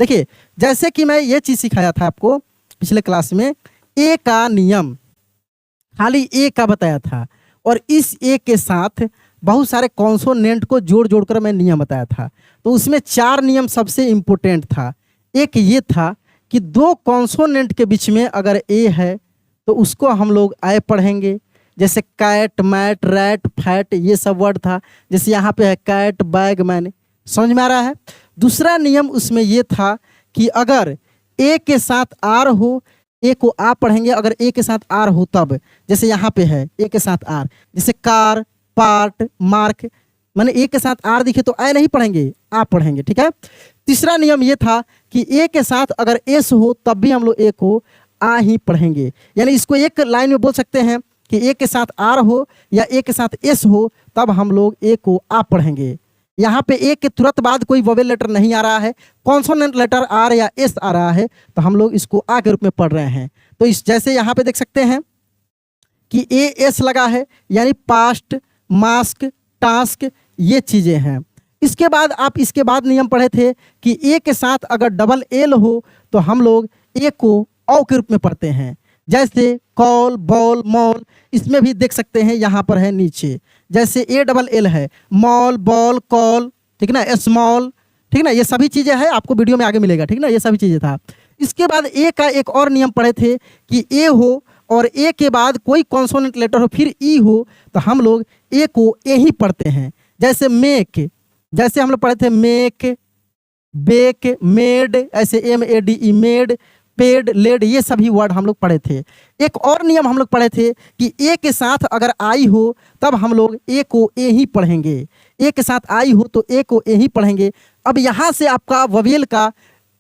देखिए जैसे कि मैं ये चीज़ सिखाया था आपको पिछले क्लास में, ए का नियम खाली ए का बताया था और इस ए के साथ बहुत सारे कॉन्सोनेंट को जोड़ जोड़ कर मैं नियम बताया था। तो उसमें 4 नियम सबसे इम्पोर्टेंट था। एक ये था कि 2 कॉन्सोनेंट के बीच में अगर ए है तो उसको हम लोग ए पढ़ेंगे, जैसे कैट, मैट, रैट, फैट, ये सब वर्ड था। जैसे यहाँ पे है कैट, बैग, मैन, समझ में आ रहा है। दूसरा नियम उसमें ये था कि अगर ए के साथ आर हो, ए को आ पढ़ेंगे, अगर ए के साथ आर हो तब, जैसे यहाँ पे है ए के साथ आर, जैसे कार, पार्ट, मार्क, माने ए के साथ आर दिखे तो ए नहीं पढ़ेंगे, आ पढ़ेंगे, ठीक है। तीसरा नियम ये था कि ए के साथ अगर एस हो तब भी हम लोग ए को आ ही पढ़ेंगे। यानी इसको एक लाइन में बोल सकते हैं कि ए के साथ आर हो या ए के साथ एस हो तब हम लोग ए को आ पढ़ेंगे। यहाँ पे ए के तुरंत बाद कोई वोवेल लेटर नहीं आ रहा है, कॉन्सोनेंट लेटर आर या एस आ रहा है, तो हम लोग इसको आ के रूप में पढ़ रहे हैं। तो इस जैसे यहाँ पे देख सकते हैं कि ए एस लगा है, यानी पास्ट, मास्क, टास्क, ये चीज़ें हैं। इसके बाद आप इसके बाद नियम पढ़े थे कि ए के साथ अगर डबल एल हो तो हम लोग ए को औ के रूप में पढ़ते हैं, जैसे कॉल, बॉल, मॉल, इसमें भी देख सकते हैं यहाँ पर है नीचे, जैसे ए डबल एल है, मॉल, बॉल, कॉल, ठीक ना, स्मॉल, ठीक ना, ये सभी चीज़ें हैं, आपको वीडियो में आगे मिलेगा, ठीक ना, ये सभी चीज़ें था। इसके बाद ए का एक और नियम पढ़े थे कि ए हो और ए के बाद कोई कॉन्सोनेंट लेटर हो फिर ई हो तो हम लोग ए को ए ही पढ़ते हैं। जैसे मेक, जैसे हम लोग पढ़े थे मेक, बेक, मेड, ऐसे MED, मेड, पेड, लेड, ये सभी वर्ड हम लोग पढ़े थे। एक और नियम हम लोग पढ़े थे कि ए के साथ अगर आई हो तब हम लोग ए को ए ही पढ़ेंगे, ए के साथ आई हो तो ए को ए ही पढ़ेंगे। अब यहाँ से आपका ववेल का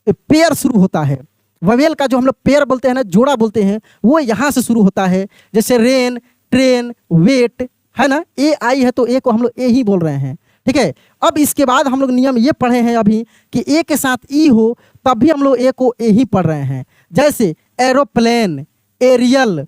पेयर शुरू होता है। ववेल का जो हम लोग पेयर बोलते हैं ना, जोड़ा बोलते हैं, वो यहाँ से शुरू होता है। जैसे रेन, ट्रेन, वेट, है ना, ए आई है तो ए को हम लोग ए ही बोल रहे हैं, ठीक है। अब इसके बाद हम लोग नियम ये पढ़े हैं अभी कि ए के साथ ई हो तब भी हम लोग ए को ए ही पढ़ रहे हैं, जैसे एरोप्लेन, एरियल।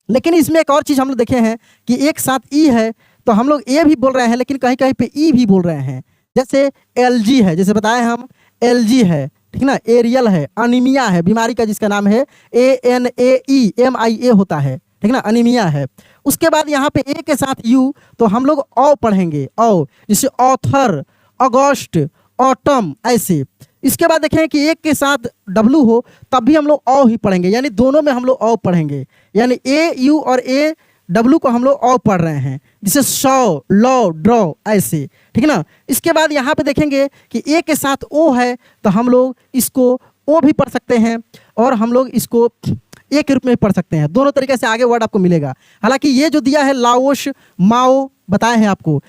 लेकिन इसमें एक और चीज़ हम लोग देखे हैं कि एक साथ ई है तो हम लोग ए भी बोल रहे हैं, लेकिन कहीं कहीं पे ई भी बोल रहे हैं। जैसे LG है, जैसे बताए हम LG है, ठीक ना, एरियल है, अनीमिया है, बीमारी का जिसका नाम है ANAEMIA होता है, ठीक ना, अनीमिया है। उसके बाद यहाँ पे ए के साथ यू तो हम लोग औ पढ़ेंगे, औ, जैसे ऑथर, अगस्त, ऑटम, ऐसे। इसके बाद देखें कि एक के साथ डब्लू हो तब भी हम लोग औ ही पढ़ेंगे, यानी दोनों में हम लोग औ पढ़ेंगे, यानी AU और AW को हम लोग औ पढ़ रहे हैं, जैसे सौ, लॉ, ड्रॉ, ऐसे, ठीक ना। इसके बाद यहाँ पे देखेंगे कि ए के साथ ओ है तो हम लोग इसको ओ भी पढ़ सकते हैं और हम लोग इसको ए के रूप में पढ़ सकते हैं। दोनों तरीके से आगे वर्ड आपको मिलेगा। हालांकि ये जो दिया है लाओश, माओ बताए हैं आपको,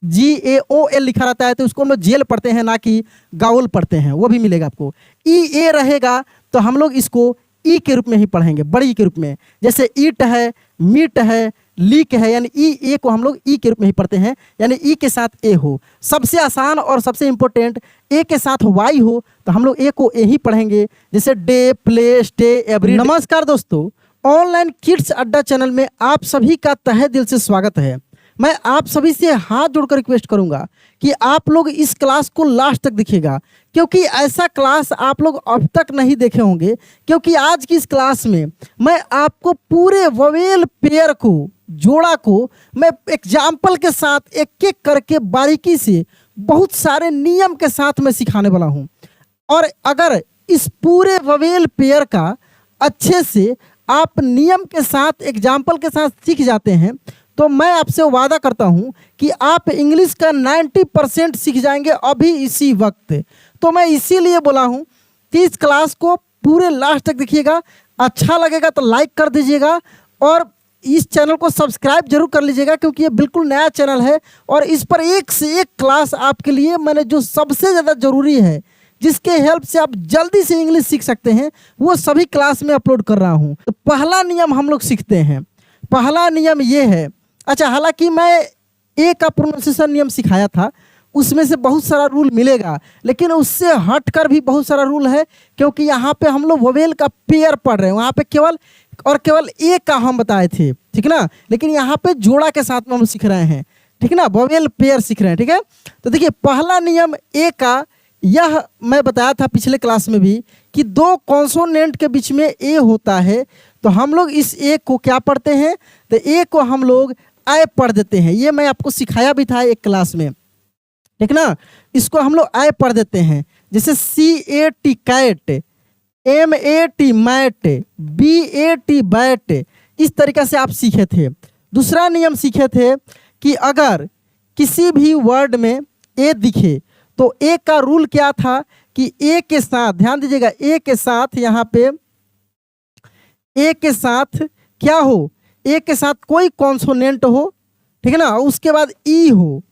GAOL लिखा रहता है तो उसको हम लोग जेल पढ़ते हैं, ना कि गाउल पढ़ते हैं, वो भी मिलेगा आपको। EA रहेगा तो हम लोग इसको ई के रूप में ही पढ़ेंगे, बड़ी के रूप में। जैसे ईट है, मीट है, लीक है, यानी ए को हम लोग ई के रूप में ही पढ़ते हैं, यानी ई के साथ ए हो। सबसे आसान और सबसे इंपॉर्टेंट, ए के साथ वाई हो तो हम लोग ए को ए ही पढ़ेंगे, जैसे डे, प्ले, स्टे, एवरी। नमस्कार दोस्तों, ऑनलाइन किड्स अड्डा चैनल में आप सभी का तहे दिल से स्वागत है। मैं आप सभी से हाथ जोड़कर रिक्वेस्ट करूंगा कि आप लोग इस क्लास को लास्ट तक देखिएगा, क्योंकि ऐसा क्लास आप लोग अब तक नहीं देखे होंगे। क्योंकि आज की इस क्लास में मैं आपको पूरे ववेल पेयर को, जोड़ा को, मैं एग्जाम्पल के साथ एक एक करके बारीकी से बहुत सारे नियम के साथ मैं सिखाने वाला हूं। और अगर इस पूरे ववेल पेयर का अच्छे से आप नियम के साथ, एग्जाम्पल के साथ सीख जाते हैं तो मैं आपसे वादा करता हूं कि आप इंग्लिश का 90% सीख जाएंगे अभी इसी वक्त। तो मैं इसीलिए बोला हूं कि इस क्लास को पूरे लास्ट तक देखिएगा। अच्छा लगेगा तो लाइक कर दीजिएगा और इस चैनल को सब्सक्राइब जरूर कर लीजिएगा, क्योंकि ये बिल्कुल नया चैनल है और इस पर एक से एक क्लास आपके लिए मैंने जो सबसे ज़्यादा ज़रूरी है, जिसके हेल्प से आप जल्दी से इंग्लिश सीख सकते हैं, वो सभी क्लास में अपलोड कर रहा हूँ। तो पहला नियम हम लोग सीखते हैं। पहला नियम ये है, अच्छा, हालांकि मैं ए का प्रोनाउंसिएशन नियम सिखाया था, उसमें से बहुत सारा रूल मिलेगा, लेकिन उससे हटकर भी बहुत सारा रूल है, क्योंकि यहाँ पे हम लोग वोवेल का पेयर पढ़ रहे हैं। वहाँ पे केवल और केवल ए का हम बताए थे, ठीक ना, लेकिन यहाँ पे जोड़ा के साथ में हम सीख रहे हैं, ठीक ना, वोवेल पेयर सीख रहे हैं, ठीक है। तो देखिए पहला नियम ए का यह मैं बताया था पिछले क्लास में भी कि दो कॉन्सोनेंट के बीच में ए होता है, तो हम लोग इस ए को क्या पढ़ते हैं, तो ए को हम लोग आई पढ़ देते हैं। ये मैं आपको सिखाया भी था एक क्लास में, ठीक ना। इसको हम लोग आई पढ़ देते हैं, जैसे CAT cat, MAT mat, BAT bat, इस तरीक़े से आप सीखे थे। दूसरा नियम सीखे थे कि अगर किसी भी वर्ड में ए दिखे तो ए का रूल क्या था कि ए के साथ, ध्यान दीजिएगा, ए के साथ यहाँ पे ए के साथ क्या हो, ए के साथ कोई कॉन्सोनेंट हो, ठीक है ना, उसके बाद ई हो,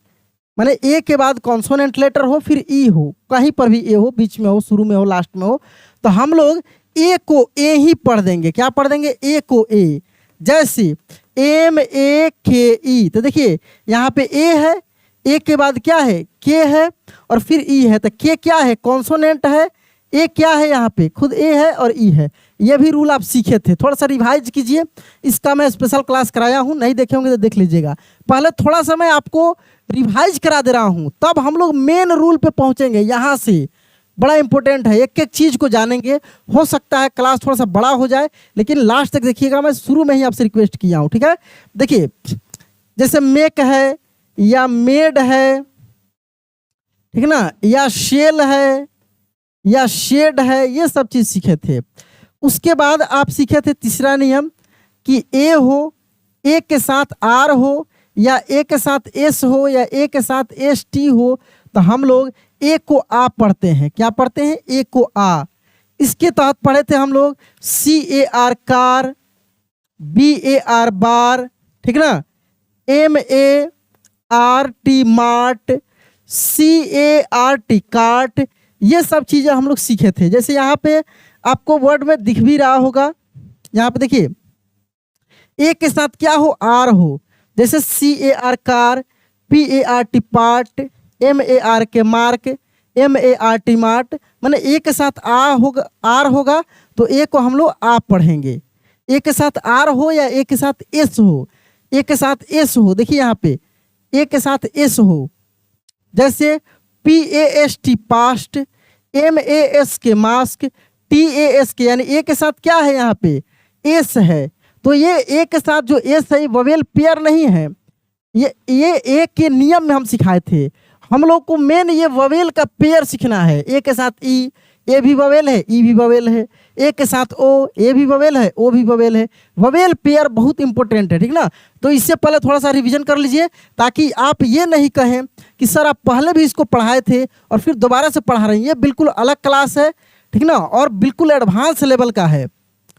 माने ए के बाद कॉन्सोनेंट लेटर हो, फिर ई हो, कहीं पर भी ए हो, बीच में हो, शुरू में हो, लास्ट में हो, तो हम लोग ए को ए ही पढ़ देंगे। क्या पढ़ देंगे? ए को ए। जैसे MAKE, तो देखिए यहाँ पे ए है, ए के बाद क्या है, के है, और फिर ई है, तो के क्या है, कॉन्सोनेंट है, ए क्या है, यहाँ पे खुद ए है और ई है। ये भी रूल आप सीखे थे, थोड़ा सा रिवाइज कीजिए, इसका मैं स्पेशल क्लास कराया हूँ, नहीं देखे होंगे तो देख लीजिएगा। पहले थोड़ा सा मैं आपको रिवाइज करा दे रहा हूँ, तब हम लोग मेन रूल पे पहुँचेंगे। यहाँ से बड़ा इंपॉर्टेंट है, एक एक चीज़ को जानेंगे। हो सकता है क्लास थोड़ा सा बड़ा हो जाए, लेकिन लास्ट तक देखिएगा, मैं शुरू में ही आपसे रिक्वेस्ट किया हूँ, ठीक है। देखिए जैसे मेक है या मेड है, ठीक है ना, या शेल है या शेड है, ये सब चीज़ सीखे थे। उसके बाद आप सीखे थे तीसरा नियम कि ए हो, ए के साथ आर हो, या ए के साथ एस हो, या ए के साथ ST हो, तो हम लोग ए को आ पढ़ते हैं। क्या पढ़ते हैं? ए को आ। इसके तहत पढ़े थे हम लोग CAR कार, BAR बार, ठीक ना, MART मार्ट, CART काट, ये सब चीज़ें हम लोग सीखे थे। जैसे यहाँ पे आपको वर्ड में दिख भी रहा होगा, यहाँ पे देखिए ए के साथ क्या हो, आर हो, जैसे CAR car, PART part, MAR के मार्क, MART मार्ट, माने ए के साथ आ होगा, आर होगा, तो ए को हम लोग आ पढ़ेंगे। ए के साथ आर हो या ए के साथ एस हो, ए के साथ एस हो, देखिए यहाँ पे ए के साथ एस हो, जैसे PAST पास्ट, MAS के मास्क, TAS के, यानी ए के साथ क्या है, यहाँ पे एस है, तो ये ए के साथ जो एस है ववेल पेयर नहीं है। ये ए के नियम में हम सिखाए थे, हम लोग को मेन ये ववेल का पेयर सीखना है। ए के साथ ई, ए भी ववेल है, ई भी ववेल है, ए के साथ ओ, ए भी ववेल है, ओ भी ववेल है। ववेल पेयर बहुत इंपॉर्टेंट है, ठीक ना। तो इससे पहले थोड़ा सा रिवीजन कर लीजिए, ताकि आप ये नहीं कहें कि सर आप पहले भी इसको पढ़ाए थे और फिर दोबारा से पढ़ा रहे हैं। ये बिल्कुल अलग क्लास है, ठीक ना, और बिल्कुल एडवांस लेवल का है,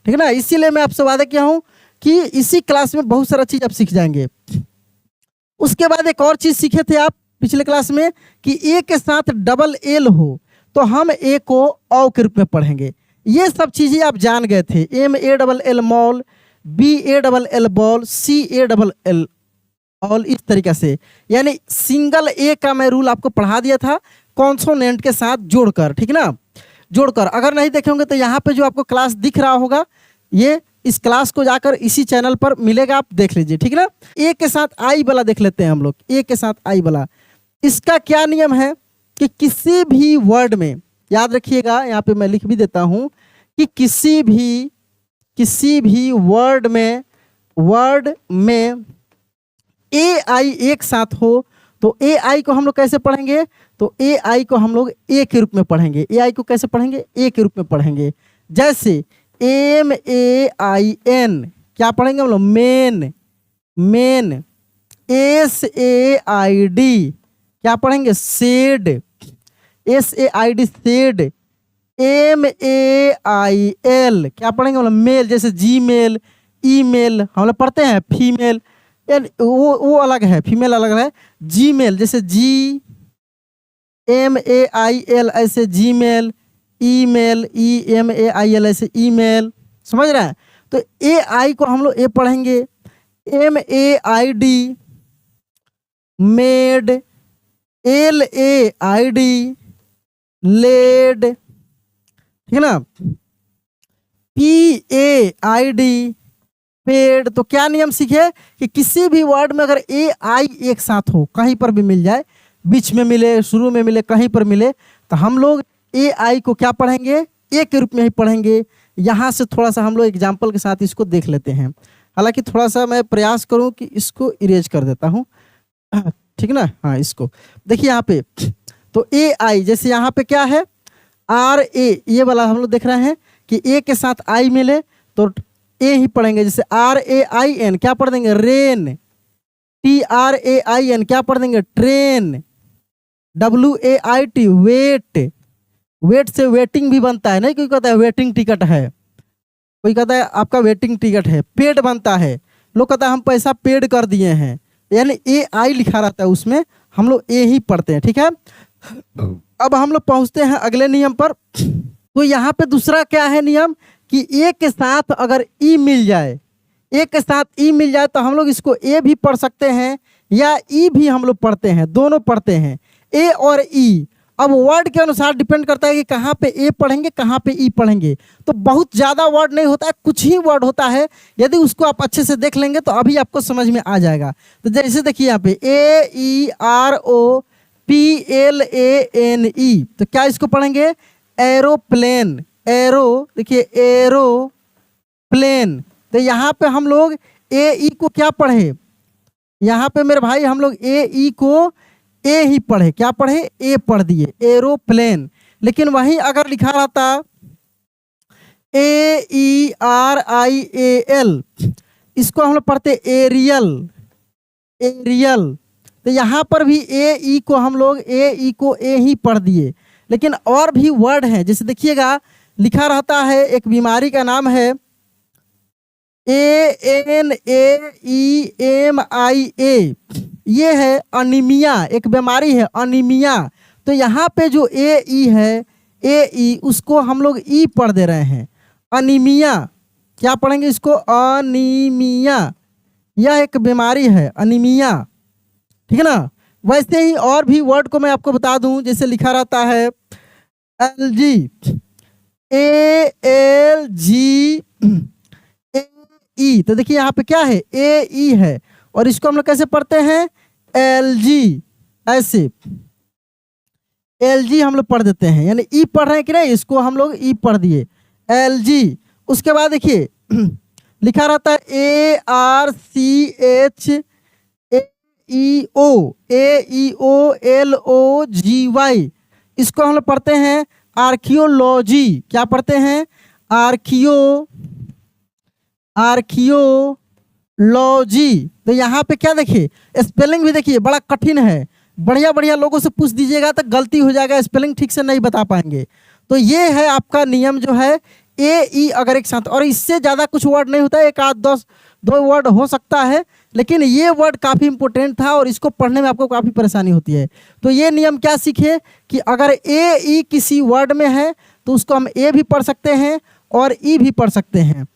ठीक ना। इसीलिए मैं आपसे वादा किया हूँ कि इसी क्लास में बहुत सारा चीज़ आप सीख जाएंगे। उसके बाद एक और चीज़ सीखे थे आप पिछले क्लास में कि ए के साथ डबल एल हो, तो हम ए को औ के रूप में पढ़ेंगे। ये सब चीज़ें आप जान गए थे, MALL mall, BALL ball, CALL all, इस तरीके से। यानी सिंगल ए का मैं रूल आपको पढ़ा दिया था कॉन्सोनेंट के साथ जोड़कर, ठीक ना, जोड़कर। अगर नहीं देखे होंगे तो यहाँ पे जो आपको क्लास दिख रहा होगा, ये इस क्लास को जाकर इसी चैनल पर मिलेगा, आप देख लीजिए, ठीक ना। ए के साथ आई वाला देख लेते हैं हम लोग, ए के साथ आई वाला। इसका क्या नियम है कि किसी भी वर्ड में, याद रखिएगा, यहाँ पे मैं लिख भी देता हूँ कि किसी भी वर्ड में AI एक साथ हो, तो AI को हम लोग कैसे पढ़ेंगे, तो AI को हम लोग ए के रूप में पढ़ेंगे। AI को कैसे पढ़ेंगे? ए के रूप में पढ़ेंगे। जैसे MAIN, क्या पढ़ेंगे हम लोग? मेन। SAID, क्या पढ़ेंगे? Said, SAID said. MAIL, क्या पढ़ेंगे हम लोग? मेल, जैसे Gmail, ईमेल हम लोग पढ़ते हैं, फीमेल, यानी वो अलग है, फीमेल अलग है। Gmail, जैसे GMAIL ऐसे जीमेल, ईमेल, EMAIL ऐसे ईमेल, समझ रहे हैं। तो AI को हम लोग ए पढ़ेंगे, MAID मेड, LAID लेड, ठीक है ना, PAID पेड। तो क्या नियम सीखे कि किसी भी वर्ड में अगर AI एक साथ हो, कहीं पर भी मिल जाए, बीच में मिले, शुरू में मिले, कहीं पर मिले, तो हम लोग ए आई को क्या पढ़ेंगे, ए के रूप में ही पढ़ेंगे। यहाँ से थोड़ा सा हम लोग एग्जाम्पल के साथ इसको देख लेते हैं। हालांकि थोड़ा सा मैं प्रयास करूँ कि इसको इरेज कर देता हूँ, ठीक ना। हाँ, इसको देखिए यहाँ पे, तो ए आई जैसे यहाँ पे क्या है, आर ए, ये वाला हम लोग देख रहे हैं कि ए के साथ आई मिले तो ए ही पढ़ेंगे। जैसे आर ए आई एन क्या पढ़ देंगे, rain. T R A I N क्या पढ़ देंगे, train. W A I T, wait. Wait से वेटिंग भी बनता है, नहीं कोई कहता है वेटिंग टिकट है, कोई कहता है आपका वेटिंग टिकट है। पेड बनता है, लोग कहता है हम पैसा पेड कर दिए हैं, यानी ए आई लिखा रहता है उसमें, हम लोग ए ही पढ़ते हैं, ठीक है। अब हम लोग पहुंचते हैं अगले नियम पर। तो यहाँ पे दूसरा क्या है नियम कि ए के साथ अगर ई मिल जाए, ए के साथ ई मिल जाए तो हम लोग इसको ए भी पढ़ सकते हैं या ई भी हम लोग पढ़ते हैं, दोनों पढ़ते हैं, ए और ई। अब वर्ड के अनुसार डिपेंड करता है कि कहाँ पे ए पढ़ेंगे, कहाँ पे ई पढ़ेंगे। तो बहुत ज़्यादा वर्ड नहीं होता है, कुछ ही वर्ड होता है। यदि उसको आप अच्छे से देख लेंगे तो अभी आपको समझ में आ जाएगा। तो जैसे देखिए यहाँ पे A E R O P L A N E, तो क्या इसको पढ़ेंगे, एरोप्लेन। एरो देखिए, एरोप्लेन। तो यहाँ पे हम लोग ए ई को क्या पढ़े, यहाँ पे मेरे भाई हम लोग ए ई को ए ही पढ़े, क्या पढ़े, ए पढ़ दिए, एरोप्लेन। लेकिन वहीं अगर लिखा रहता ए E are I A L, इसको हम लोग पढ़ते एरियल, एरियल। तो यहाँ पर भी ए ई को हम लोग ए ई को ए ही पढ़ दिए। लेकिन और भी वर्ड हैं, जैसे देखिएगा लिखा रहता है, एक बीमारी का नाम है ANAEMIA, ये है अनीमिया, एक बीमारी है अनीमिया। तो यहाँ पे जो ए ई है, ए ई, उसको हम लोग ई पढ़ दे रहे हैं, अनीमिया। क्या पढ़ेंगे इसको, अनीमिया। यह एक बीमारी है अनीमिया, ठीक है ना। वैसे ही और भी वर्ड को मैं आपको बता दूं, जैसे लिखा रहता है LG, ALG ई। तो देखिए यहाँ पे क्या है, ए ई है, और इसको हम लोग कैसे पढ़ते हैं, LG, ऐसे LG हम लोग पढ़ देते हैं, यानी ई पढ़ रहे हैं कि नहीं, इसको हम लोग ई पढ़ दिए, LG। उसके बाद देखिए लिखा रहता है ARCHAEOLOGY, इसको हम लोग पढ़ते हैं आर्कियोलॉजी। क्या पढ़ते हैं, आर्कियोलॉजी। तो यहाँ पे क्या देखिए, स्पेलिंग भी देखिए बड़ा कठिन है, बढ़िया बढ़िया लोगों से पूछ दीजिएगा तो गलती हो जाएगा, स्पेलिंग ठीक से नहीं बता पाएंगे। तो ये है आपका नियम जो है, ए ई अगर एक साथ, और इससे ज़्यादा कुछ वर्ड नहीं होता है, एक आध दो वर्ड हो सकता है, लेकिन ये वर्ड काफ़ी इंपॉर्टेंट था और इसको पढ़ने में आपको काफ़ी परेशानी होती है। तो ये नियम क्या सीखे कि अगर ए ई किसी वर्ड में है तो उसको हम ए भी पढ़ सकते हैं और ई भी पढ़ सकते हैं।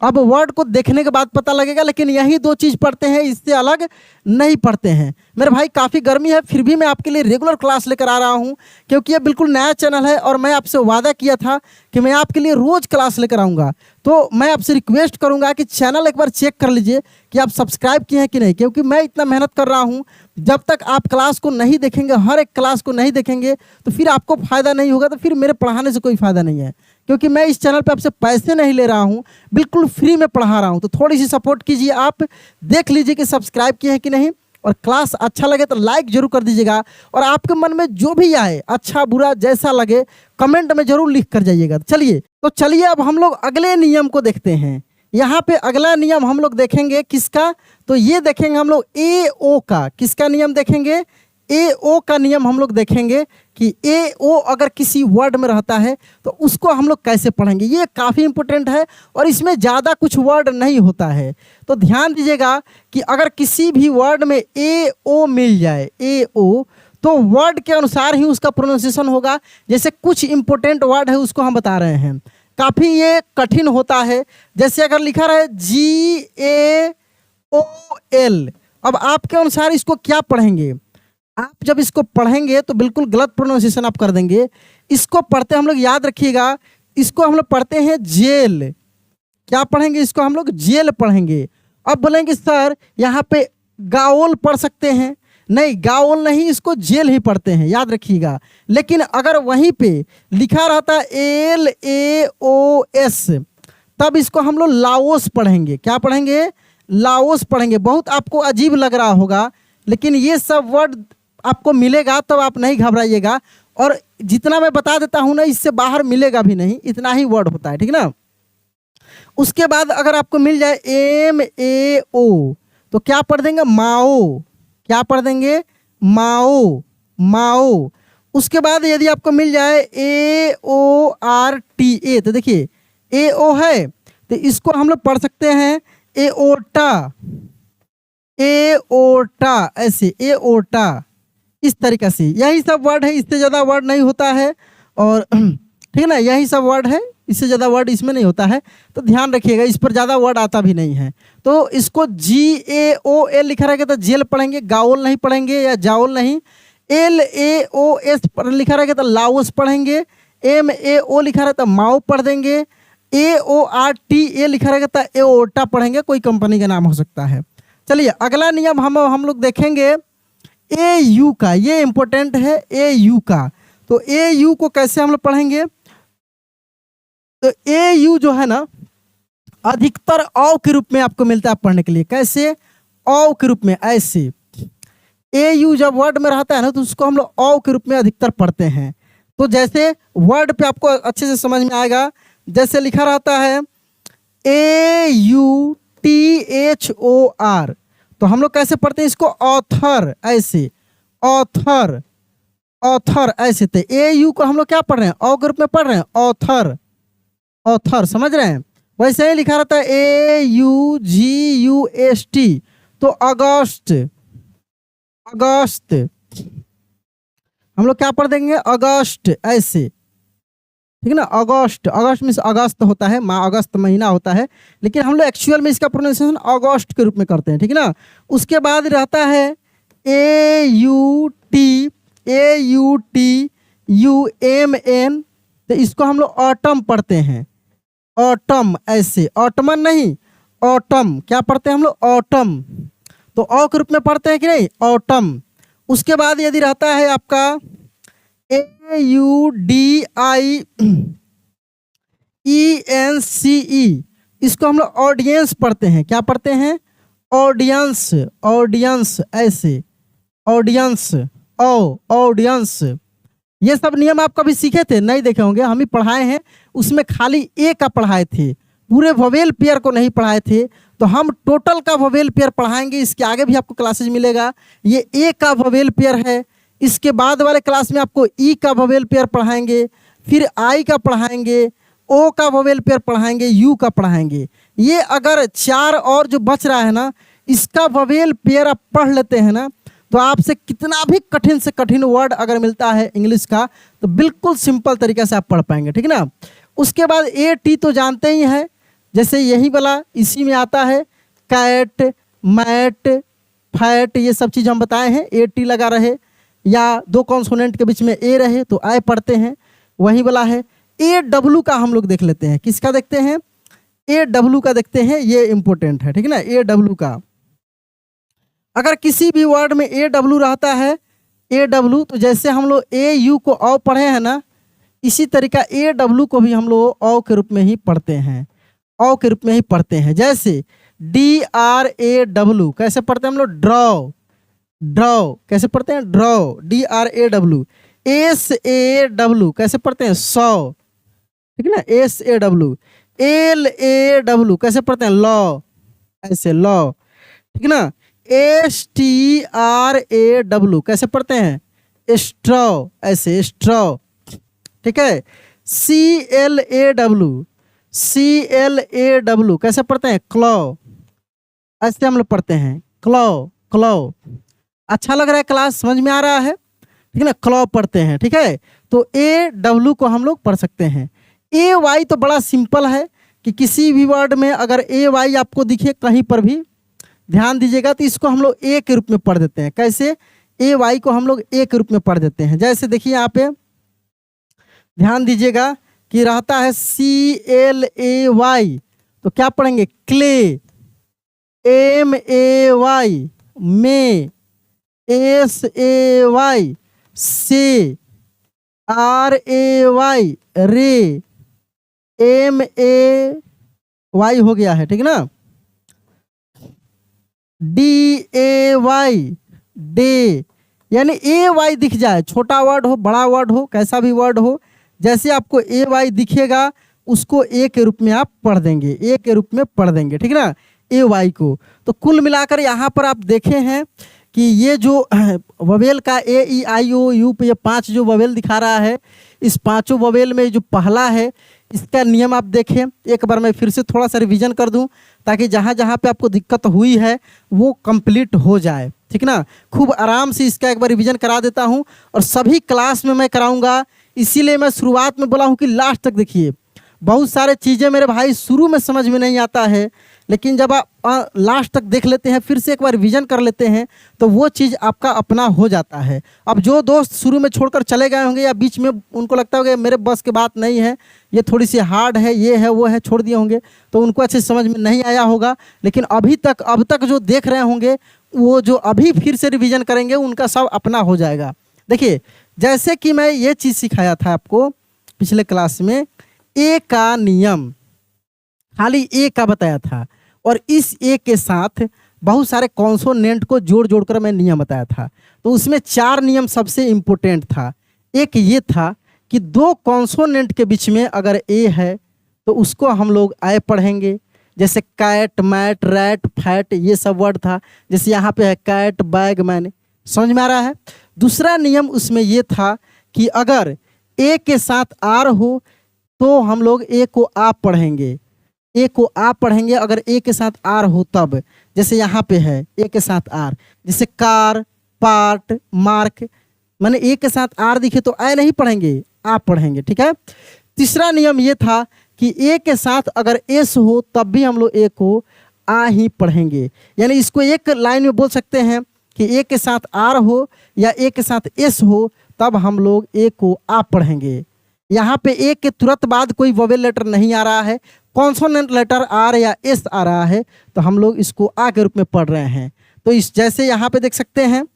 अब वर्ड को देखने के बाद पता लगेगा, लेकिन यही दो चीज़ पढ़ते हैं, इससे अलग नहीं पढ़ते हैं। मेरे भाई काफ़ी गर्मी है, फिर भी मैं आपके लिए रेगुलर क्लास लेकर आ रहा हूं, क्योंकि ये बिल्कुल नया चैनल है और मैं आपसे वादा किया था कि मैं आपके लिए रोज़ क्लास लेकर आऊँगा। तो मैं आपसे रिक्वेस्ट करूँगा कि चैनल एक बार चेक कर लीजिए कि आप सब्सक्राइब किए हैं कि नहीं, क्योंकि मैं इतना मेहनत कर रहा हूँ। जब तक आप क्लास को नहीं देखेंगे, हर एक क्लास को नहीं देखेंगे, तो फिर आपको फ़ायदा नहीं होगा, तो फिर मेरे पढ़ाने से कोई फ़ायदा नहीं है। क्योंकि मैं इस चैनल पे आपसे पैसे नहीं ले रहा हूँ, बिल्कुल फ्री में पढ़ा रहा हूँ। तो थोड़ी सी सपोर्ट कीजिए, आप देख लीजिए कि सब्सक्राइब किए हैं कि नहीं, और क्लास अच्छा लगे तो लाइक जरूर कर दीजिएगा। और आपके मन में जो भी आए, अच्छा बुरा जैसा लगे, कमेंट में जरूर लिख कर जाइएगा। चलिए अब हम लोग अगले नियम को देखते हैं। यहाँ पे अगला नियम हम लोग देखेंगे किसका, तो ये देखेंगे हम लोग ए ओ का। किसका नियम देखेंगे, ए ओ का नियम हम लोग देखेंगे कि ए ओ अगर किसी वर्ड में रहता है तो उसको हम लोग कैसे पढ़ेंगे। ये काफ़ी इंपॉर्टेंट है और इसमें ज़्यादा कुछ वर्ड नहीं होता है। तो ध्यान दीजिएगा कि अगर किसी भी वर्ड में ए ओ मिल जाए, ए ओ, तो वर्ड के अनुसार ही उसका प्रोनाउंसिएशन होगा। जैसे कुछ इंपॉर्टेंट वर्ड है उसको हम बता रहे हैं, काफ़ी ये कठिन होता है। जैसे अगर लिखा रहे GAOL, अब आपके अनुसार इसको क्या पढ़ेंगे। आप जब इसको पढ़ेंगे तो बिल्कुल गलत प्रोनाउंसिएशन आप कर देंगे। इसको पढ़ते हम लोग, याद रखिएगा, इसको हम लोग पढ़ते हैं जेल। क्या पढ़ेंगे, इसको हम लोग जेल पढ़ेंगे। अब बोलेंगे सर यहाँ पे गाओल पढ़ सकते हैं, नहीं, गाओल नहीं, इसको जेल ही पढ़ते हैं, याद रखिएगा। लेकिन अगर वहीं पे लिखा रहता LAOS, तब इसको हम लोग लाओस पढ़ेंगे। क्या पढ़ेंगे? लाओस पढ़ेंगे। बहुत आपको अजीब लग रहा होगा, लेकिन ये सब वर्ड आपको मिलेगा, तब आप नहीं घबराइएगा। और जितना मैं बता देता हूँ ना, इससे बाहर मिलेगा भी नहीं, इतना ही वर्ड होता है, ठीक ना। उसके बाद अगर आपको मिल जाए MAO, तो क्या पढ़ देंगे? माओ। क्या पढ़ देंगे? माओ, माओ। उसके बाद यदि आपको मिल जाए AORTA, तो देखिए AO है, तो इसको हम लोग पढ़ सकते हैं एओर्टा, एओर्टा, ऐसे एओर्टा, इस तरीके से। यही सब वर्ड है, इससे ज़्यादा वर्ड नहीं होता है। और ठीक है ना, यही सब वर्ड है, इससे ज़्यादा वर्ड इसमें नहीं होता है, तो ध्यान रखिएगा, इस पर ज़्यादा वर्ड आता भी नहीं है। तो इसको GAOL लिखा रहेगा तो जेल पढ़ेंगे, गाओल नहीं पढ़ेंगे या जाओल नहीं। LAOS लिखा रहेगा तो लाओस पढ़ेंगे। MAO लिखा रहता तो माओ पढ़ देंगे। AORTA लिखा रहेगा तो एओर्टा पढ़ेंगे, कोई कंपनी का नाम हो सकता है। चलिए अगला नियम हम लोग देखेंगे AU का, ये इंपॉर्टेंट है AU का। तो AU को कैसे हम लोग पढ़ेंगे? तो AU जो है ना, अधिकतर औ के रूप में आपको मिलता है पढ़ने के लिए। कैसे? औ के रूप में, ऐसे। AU जब वर्ड में रहता है ना, तो उसको हम लोग औ के रूप में अधिकतर पढ़ते हैं। तो जैसे वर्ड पे आपको अच्छे से समझ में आएगा, जैसे लिखा रहता है AUTHOR, तो हम लोग कैसे पढ़ते हैं इसको? ऑथर, ऐसे, ऑथर, ऑथर, ऐसे। तो AU को हम लोग क्या पढ़ रहे हैं? औ के रूप में पढ़ रहे हैं, ऑथर, ऑथर, समझ रहे हैं। वैसे ही लिखा रहता है AUGUST, तो अगस्त, अगस्त, हम लोग क्या पढ़ देंगे? अगस्त, ऐसे, ठीक है ना। अगस्त, अगस्त मीन्स अगस्त होता है, माह अगस्त महीना होता है, लेकिन हम लोग एक्चुअल में इसका प्रोनाउंसिएशन अगस्त के रूप में करते हैं, ठीक है ना। उसके बाद रहता है AUTUMN, तो इसको हम लोग ऑटम पढ़ते हैं, ऑटम, ऐसे, ऑटमन नहीं, ऑटम। क्या पढ़ते हैं हम लोग? ऑटम। तो औ के रूप में पढ़ते हैं कि नहीं? ऑटम। उसके बाद यदि रहता है आपका AUDIENCE, इसको हम लोग ऑडियंस पढ़ते हैं। क्या पढ़ते हैं? ऑडियंस, ऑडियंस, ऐसे, ऑडियंस, ऑडियंस। ये सब नियम आप कभी सीखे थे? नहीं देखे होंगे, हम ही पढ़ाए हैं। उसमें खाली ए का पढ़ाए थे, पूरे वोवेल पेयर को नहीं पढ़ाए थे। तो हम टोटल का वोवेल पेयर पढ़ाएंगे, इसके आगे भी आपको क्लासेज मिलेगा। ये ए का वोवेल पेयर है, इसके बाद वाले क्लास में आपको ई का वोवेल पेयर पढ़ाएंगे, फिर आई का पढ़ाएंगे, ओ का वोवेल पेयर पढ़ाएंगे, यू का पढ़ाएंगे। ये अगर 4 और जो बच रहा है ना, इसका वोवेल पेयर आप पढ़ लेते हैं ना, तो आपसे कितना भी कठिन से कठिन वर्ड अगर मिलता है इंग्लिश का, तो बिल्कुल सिंपल तरीके से आप पढ़ पाएंगे, ठीक है ना। उसके बाद AT तो जानते ही हैं, जैसे यही वाला इसी में आता है, कैट, मैट, फैट, ये सब चीज़ हम बताए हैं। AT लगा रहे या 2 कॉन्सोनेंट के बीच में ए रहे तो आय पढ़ते हैं, वही वाला है। AW का हम लोग देख लेते हैं, किसका देखते हैं? AW का देखते हैं, ये इंपॉर्टेंट है, ठीक है ना। AW का अगर किसी भी वर्ड में AW रहता है, AW, तो जैसे हम लोग AU को औ पढ़े हैं ना, इसी तरीका AW को भी हम लोग औ के रूप में ही पढ़ते हैं, औ के रूप में ही पढ़ते हैं। जैसे DRAW कैसे पढ़ते हैं हम लोग? ड्रॉ, ड्रॉ कैसे पढ़ते हैं? Draw, DRAW। SAW कैसे पढ़ते हैं? सौ, ठीक है ना, SAW। LAW कैसे पढ़ते हैं? लॉ, ऐसे, लॉ, ठीक है ना। STRAW कैसे पढ़ते हैं? स्ट्रॉ, ऐसे, स्ट्रॉ, ठीक है। CLAW कैसे पढ़ते हैं? क्लॉ, ऐसे हम लोग पढ़ते हैं, क्लॉ, क्लॉ। अच्छा लग रहा है क्लास, समझ में आ रहा है, ठीक है ना। क्लॉ पढ़ते हैं, ठीक है। तो AW को हम लोग पढ़ सकते हैं। AY तो बड़ा सिंपल है कि किसी भी वर्ड में अगर AY आपको दिखे कहीं पर भी, ध्यान दीजिएगा, तो इसको हम लोग ए के रूप में पढ़ देते हैं। कैसे? AY को हम लोग ए के रूप में पढ़ देते हैं। जैसे देखिए यहाँ पे ध्यान दीजिएगा कि रहता है CLAY, तो क्या पढ़ेंगे? क्ले, MAY, में, SAY से, RAY रे, MAY हो गया है, ठीक ना। DAY डे, यानी AY दिख जाए, छोटा वर्ड हो बड़ा वर्ड हो कैसा भी वर्ड हो, जैसे आपको AY दिखेगा उसको A के रूप में आप पढ़ देंगे, A के रूप में पढ़ देंगे, ठीक ना, AY को। तो कुल मिलाकर यहाँ पर आप देखे हैं कि ये जो ववेल का AEIOU पे ये 5 जो ववेल दिखा रहा है, इस पांचों ववेल में जो पहला है इसका नियम आप देखें। एक बार मैं फिर से थोड़ा सा रिवीजन कर दूं ताकि जहाँ जहाँ पे आपको दिक्कत हुई है वो कंप्लीट हो जाए, ठीक ना। खूब आराम से इसका एक बार रिवीजन करा देता हूँ और सभी क्लास में मैं कराऊंगा, इसीलिए मैं शुरुआत में बोला हूँ कि लास्ट तक देखिए। बहुत सारे चीज़ें मेरे भाई शुरू में समझ में नहीं आता है, लेकिन जब आप लास्ट तक देख लेते हैं, फिर से एक बार रिवीजन कर लेते हैं, तो वो चीज़ आपका अपना हो जाता है। अब जो दोस्त शुरू में छोड़कर चले गए होंगे या बीच में उनको लगता होगा मेरे बस की बात नहीं है, ये थोड़ी सी हार्ड है, ये है वो है, छोड़ दिए होंगे, तो उनको अच्छे समझ में नहीं आया होगा। लेकिन अब तक जो देख रहे होंगे वो जो अभी फिर से रिवीजन करेंगे उनका सब अपना हो जाएगा। देखिए, जैसे कि मैं ये चीज़ सिखाया था आपको पिछले क्लास में, ए का नियम, खाली ए का बताया था, और इस ए के साथ बहुत सारे कॉन्सोनेंट को जोड़ जोड़ कर मैं नियम बताया था। तो उसमें 4 नियम सबसे इम्पोर्टेंट था। एक ये था कि 2 कॉन्सोनेंट के बीच में अगर ए है तो उसको हम लोग आए पढ़ेंगे, जैसे कैट, मैट, रैट, फैट, ये सब वर्ड था। जैसे यहाँ पे है कैट, बैग, मैन, समझ में आ रहा है। दूसरा नियम उसमें ये था कि अगर ए के साथ आर हो तो हम लोग ए को आप पढ़ेंगे, ए को आप पढ़ेंगे अगर ए के साथ आर हो तब। जैसे यहाँ पे है ए के साथ आर, जैसे कार, पार्ट, मार्क, माने ए के साथ आर दिखे तो आई नहीं पढ़ेंगे, आप पढ़ेंगे, ठीक है। तीसरा नियम ये था कि ए के साथ अगर एस हो तब भी हम लोग ए को आ ही पढ़ेंगे। यानी इसको एक लाइन में बोल सकते हैं कि ए के साथ आर हो या ए के साथ एस हो तब हम लोग ए को आप पढ़ेंगे। यहाँ पे ए के तुरंत बाद कोई वोवेल लेटर नहीं आ रहा है, कॉन्सोनेंट लेटर आर या एस आ रहा है, तो हम लोग इसको आ के रूप में पढ़ रहे हैं। तो इस जैसे यहाँ पे देख सकते हैं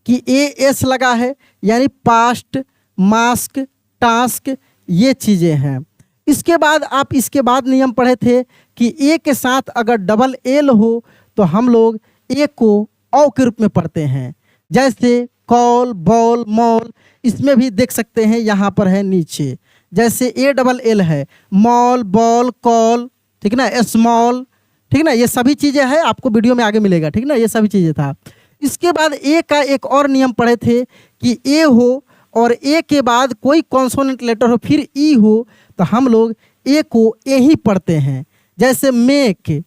कि ए एस लगा है, यानी पास्ट, मास्क, टास्क, ये चीज़ें हैं। इसके बाद आप इसके बाद नियम पढ़े थे कि ए के साथ अगर डबल एल हो तो हम लोग ए को औ के रूप में पढ़ते हैं, जैसे कॉल, बॉल, मॉल। इसमें भी देख सकते हैं यहाँ पर है नीचे, जैसे ए डबल एल है, मॉल, बॉल, कॉल, ठीक ना, स्मॉल, ठीक ना, ये सभी चीज़ें हैं, आपको वीडियो में आगे मिलेगा, ठीक ना, ये सभी चीज़ें था। इसके बाद ए का एक और नियम पढ़े थे कि ए हो और ए के बाद कोई कॉन्सोनेंट लेटर हो फिर ई हो तो हम लोग ए को ए ही पढ़ते हैं। जैसे मेक,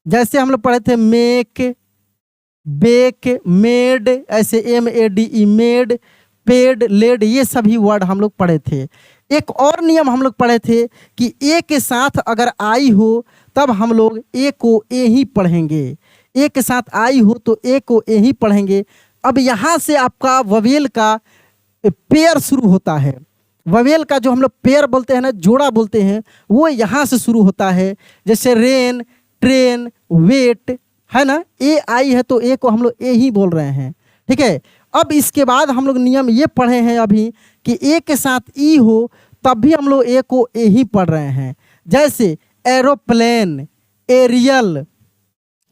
जैसे हम लोग पढ़े थे मेक, बेक, मेड, ऐसे MADE मेड, पेड, लेड, ये सभी वर्ड हम लोग पढ़े थे। एक और नियम हम लोग पढ़े थे कि ए के साथ अगर आई हो तब हम लोग ए को ए ही पढ़ेंगे, ए के साथ आई हो तो ए को ए ही पढ़ेंगे। अब यहाँ से आपका ववेल का पेयर शुरू होता है। ववेल का जो हम लोग पेयर बोलते हैं ना, जोड़ा बोलते हैं, वो यहाँ से शुरू होता है। जैसे रेन, ट्रेन, वेट, है ना, ए आई है तो ए को हम लोग ए ही बोल रहे हैं, ठीक है। अब इसके बाद हम लोग नियम ये पढ़े हैं अभी कि ए के साथ ई हो तब भी हम लोग ए को ए ही पढ़ रहे हैं, जैसे एरोप्लेन, एरियल।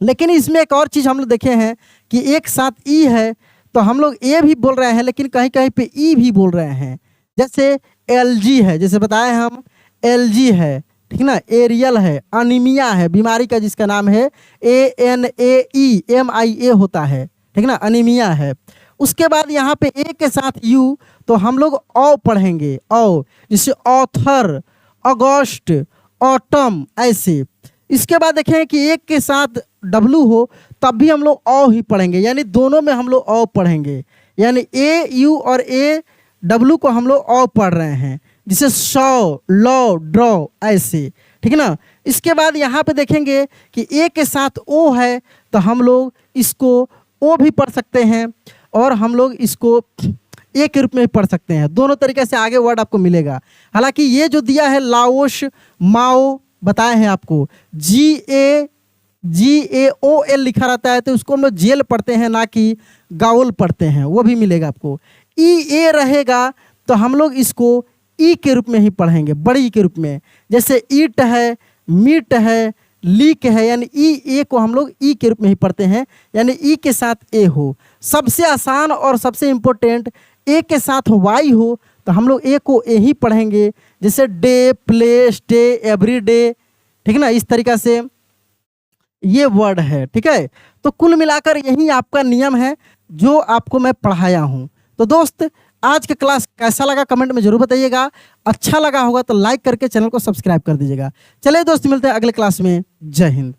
लेकिन इसमें एक और चीज़ हम लोग देखे हैं कि एक साथ ई है तो हम लोग ए भी बोल रहे हैं, लेकिन कहीं कहीं पे ई भी बोल रहे हैं। जैसे LG है, जैसे बताए हम LG है, ठीक ना, एरियल है, अनीमिया है, बीमारी का जिसका नाम है ANAEMIA होता है, ठीक ना, अनीमिया है। उसके बाद यहाँ पे ए के साथ यू तो हम लोग औ पढ़ेंगे, औ, जैसे ऑथर, अगस्त, ऑटम, ऐसे। इसके बाद देखें कि एक के साथ डब्लू हो तब भी हम लोग औ ही पढ़ेंगे, यानी दोनों में हम लोग औ पढ़ेंगे, यानी AU और AW को हम लोग औ पढ़ रहे हैं, जिसे शो, लॉ, ड्रॉ, ऐसे, ठीक है ना। इसके बाद यहाँ पे देखेंगे कि ए के साथ ओ है तो हम लोग इसको ओ भी पढ़ सकते हैं और हम लोग इसको ए के रूप में भी पढ़ सकते हैं। दोनों तरीके से आगे वर्ड आपको मिलेगा। हालांकि ये जो दिया है लाओस, माओ बताए हैं आपको, GA GAOL लिखा रहता है तो उसको हम लोग जेल पढ़ते हैं, ना कि गाओल पढ़ते हैं, वो भी मिलेगा आपको। EA रहेगा तो हम लोग इसको ई के रूप में ही पढ़ेंगे, बड़ी ई के रूप में। जैसे ईट है, मीट है, लीक है, यानी ए को हम लोग ई के रूप में ही पढ़ते हैं, यानी ई के साथ ए हो। सबसे आसान और सबसे इम्पोर्टेंट ए के साथ वाई हो तो हम लोग ए को ए ही पढ़ेंगे। जैसे डे, प्ले, स्टे, एवरीडे, ठीक है ना, इस तरीका से ये वर्ड है, ठीक है। तो कुल मिलाकर यही आपका नियम है जो आपको मैं पढ़ाया हूँ। तो दोस्त, आज का क्लास कैसा लगा कमेंट में जरूर बताइएगा। अच्छा लगा होगा तो लाइक करके चैनल को सब्सक्राइब कर दीजिएगा। चलिए दोस्त, मिलते हैं अगले क्लास में। जय हिंद।